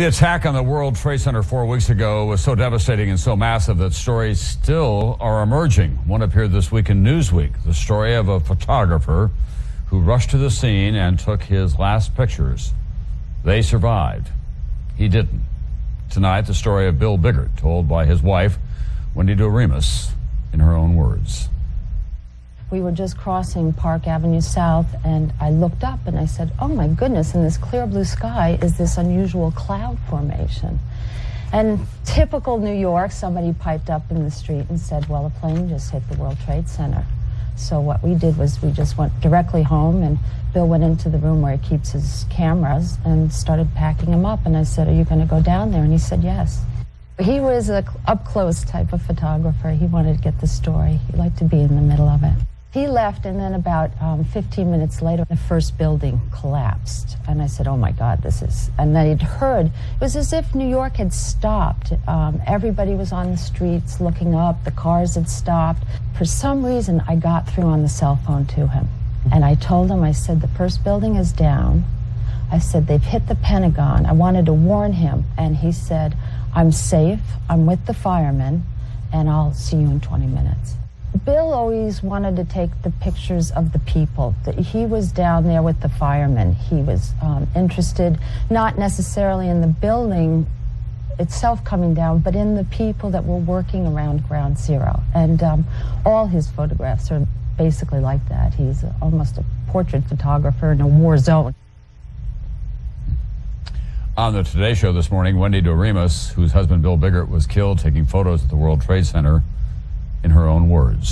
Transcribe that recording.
The attack on the World Trade Center 4 weeks ago was so devastating and so massive that stories still are emerging. One appeared this week in Newsweek, the story of a photographer who rushed to the scene and took his last pictures. They survived. He didn't. Tonight, the story of Bill Biggart, told by his wife, Wendy Doremus, in her own words. We were just crossing Park Avenue South, and I looked up and I said, oh my goodness, in this clear blue sky is this unusual cloud formation. And typical New York, somebody piped up in the street and said, well, a plane just hit the World Trade Center. So what we did was we just went directly home, and Bill went into the room where he keeps his cameras and started packing them up. And I said, are you going to go down there? And he said, yes. He was an up-close type of photographer. He wanted to get the story. He liked to be in the middle of it. He left, and then about 15 minutes later, the first building collapsed. And I said, oh my God, this is... And then he'd heard, it was as if New York had stopped. Everybody was on the streets looking up, the cars had stopped. For some reason, I got through on the cell phone to him. And I told him, I said, the first building is down. I said, they've hit the Pentagon. I wanted to warn him. And he said, I'm safe, I'm with the firemen, and I'll see you in 20 minutes. Bill always wanted to take the pictures of the people. He was down there with the firemen. He was interested not necessarily in the building itself coming down, but in the people that were working around Ground Zero. And all his photographs are basically like that. He's almost a portrait photographer in a war zone. On the Today Show this morning, Wendy Doremus, whose husband Bill Biggart was killed taking photos at the World Trade Center, in her own words.